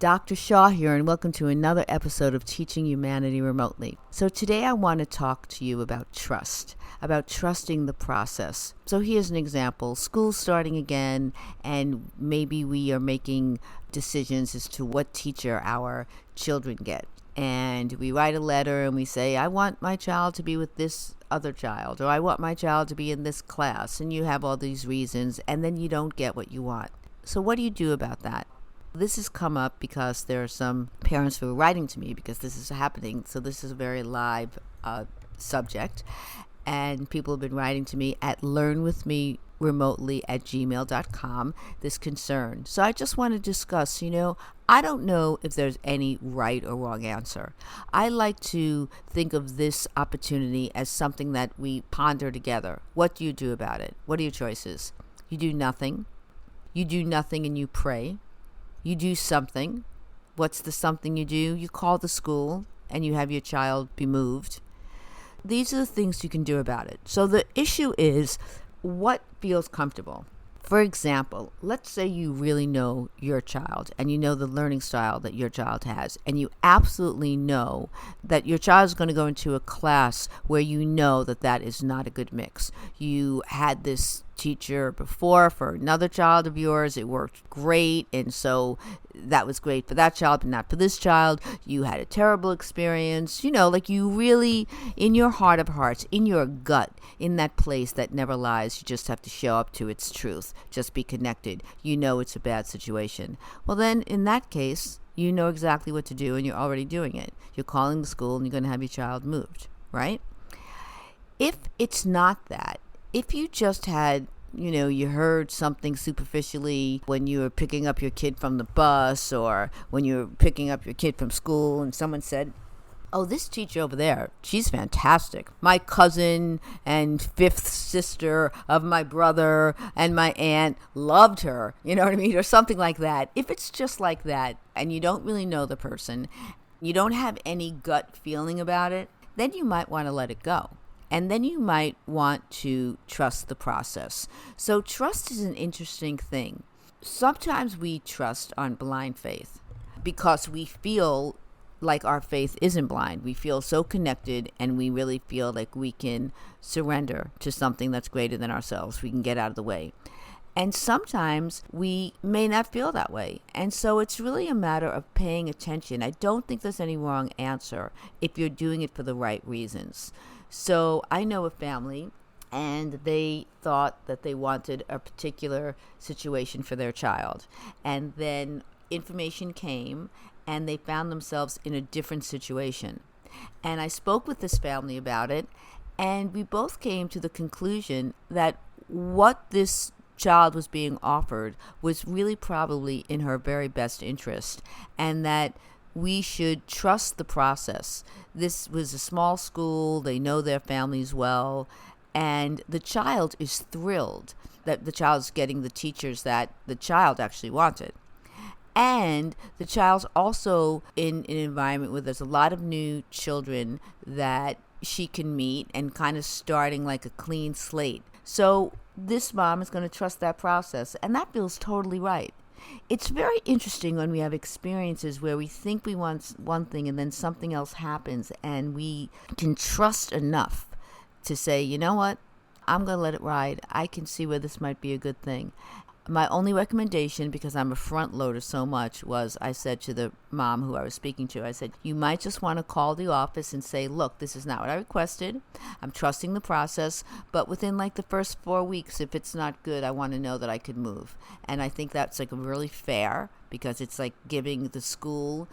Dr. Shaw here, and welcome to another episode of Teaching Humanity Remotely. So today I want to talk to you about trust, about trusting the process. So here's an example. School's starting again, and maybe we are making decisions as to what teacher our children get. And we write a letter and we say, I want my child to be with this other child, or I want my child to be in this class. And you have all these reasons, and then you don't get what you want. So what do you do about that? This has come up because there are some parents who are writing to me because this is happening. So this is a very live subject. And people have been writing to me at learnwithmeremotely@gmail.com this concern. So I just want to discuss, I don't know if there's any right or wrong answer. I like to think of this opportunity as something that we ponder together. What do you do about it? What are your choices? You do nothing. You do nothing and you pray. You do something. What's the something you do? You call the school and you have your child be moved. These are the things you can do about it. So the issue is what feels comfortable. For example, let's say you really know your child and you know the learning style that your child has, and you absolutely know that your child is going to go into a class where you know that that is not a good mix. You had this teacher before for another child of yours. It worked great, and so that was great for that child, but not for this child. You had a terrible experience. You really, in your heart of hearts, in your gut, in that place that never lies, you just have to show up to its truth. Just be connected. You know it's a bad situation. Well, then in that case, you know exactly what to do, and you're already doing it. You're calling the school and you're going to have your child moved, right? If it's not that, if you just had, you heard something superficially when you were picking up your kid from the bus, or when you were picking up your kid from school, and someone said, oh, this teacher over there, she's fantastic. My cousin and fifth sister of my brother and my aunt loved her, you know what I mean? Or something like that. If it's just like that and you don't really know the person, you don't have any gut feeling about it, then you might want to let it go. And then you might want to trust the process. So trust is an interesting thing. Sometimes we trust on blind faith because we feel like our faith isn't blind. We feel so connected, and we really feel like we can surrender to something that's greater than ourselves. We can get out of the way. And sometimes we may not feel that way. And so it's really a matter of paying attention. I don't think there's any wrong answer if you're doing it for the right reasons. So I know a family, and they thought that they wanted a particular situation for their child. And then information came, and they found themselves in a different situation. And I spoke with this family about it, and we both came to the conclusion that what this child was being offered was really probably in her very best interest, and that we should trust the process. This was a small school. They know their families well, and the child is thrilled that the child's getting the teachers that the child actually wanted. And the child's also in an environment where there's a lot of new children that she can meet, and kind of starting like a clean slate. So this mom is going to trust that process, and that feels totally right. It's very interesting when we have experiences where we think we want one thing and then something else happens, and we can trust enough to say, you know what, I'm going to let it ride. I can see where this might be a good thing. My only recommendation, because I'm a front loader so much, was I said to the mom who I was speaking to, I said, you might just want to call the office and say, look, this is not what I requested. I'm trusting the process, but within like the first 4 weeks, if it's not good, I want to know that I could move. And I think that's like really fair, because it's like giving the school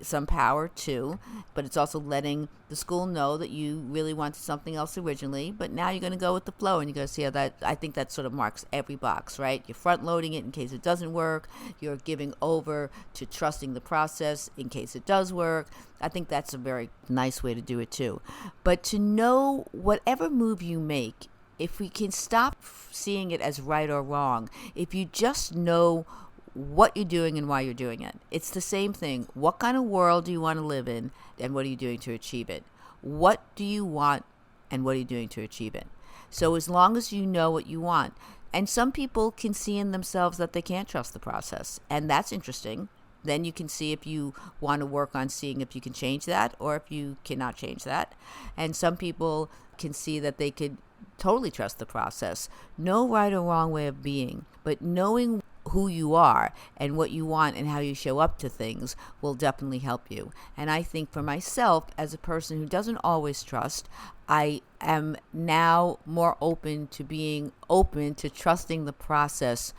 some power too, but it's also letting the school know that you really wanted something else originally, but now you're going to go with the flow, and you're going to see how that, I think that sort of marks every box, right? You're front loading it in case it doesn't work. You're giving over to trusting the process in case it does work. I think that's a very nice way to do it too. But to know whatever move you make, if we can stop seeing it as right or wrong, if you just know what you're doing and why you're doing it. It's the same thing. What kind of world do you want to live in, and what are you doing to achieve it? What do you want, and what are you doing to achieve it? So as long as you know what you want, and some people can see in themselves that they can't trust the process, and that's interesting. Then you can see if you want to work on seeing if you can change that or if you cannot change that. And some people can see that they could totally trust the process. No right or wrong way of being, but knowing who you are and what you want and how you show up to things will definitely help you. And I think for myself, as a person who doesn't always trust, I am now more open to being open to trusting the process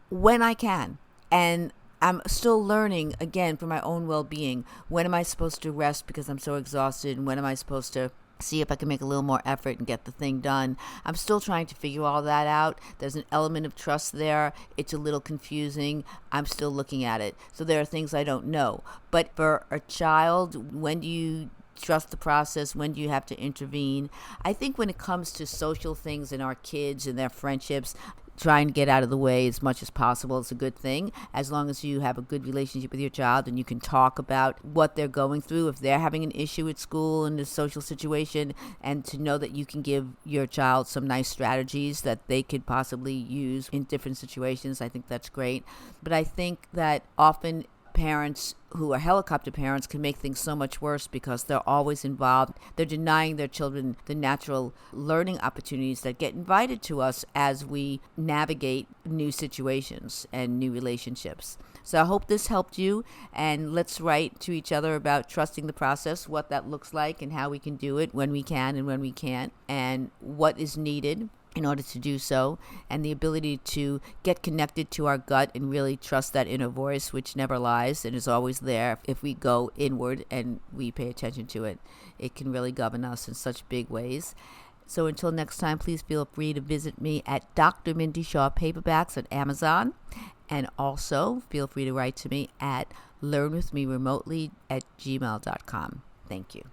when I can. And I'm still learning, again, for my own well-being. When am I supposed to rest because I'm so exhausted? And when am I supposed to see if I can make a little more effort and get the thing done? I'm still trying to figure all that out. There's an element of trust there. It's a little confusing. I'm still looking at it. So there are things I don't know. But for a child, when do you trust the process? When do you have to intervene? I think when it comes to social things and our kids and their friendships, trying to get out of the way as much as possible is a good thing, as long as you have a good relationship with your child and you can talk about what they're going through, if they're having an issue at school in a social situation, and to know that you can give your child some nice strategies that they could possibly use in different situations. I think that's great. But I think that often parents who are helicopter parents can make things so much worse because they're always involved. They're denying their children the natural learning opportunities that get invited to us as we navigate new situations and new relationships. So I hope this helped you, and let's write to each other about trusting the process, what that looks like and how we can do it when we can and when we can't, and what is needed in order to do so, and the ability to get connected to our gut and really trust that inner voice, which never lies and is always there. If we go inward and we pay attention to it, it can really govern us in such big ways. So until next time, please feel free to visit me at Dr. Mindy Shaw Paperbacks at Amazon, and also feel free to write to me at learnwithmeremotely@gmail.com. Thank you.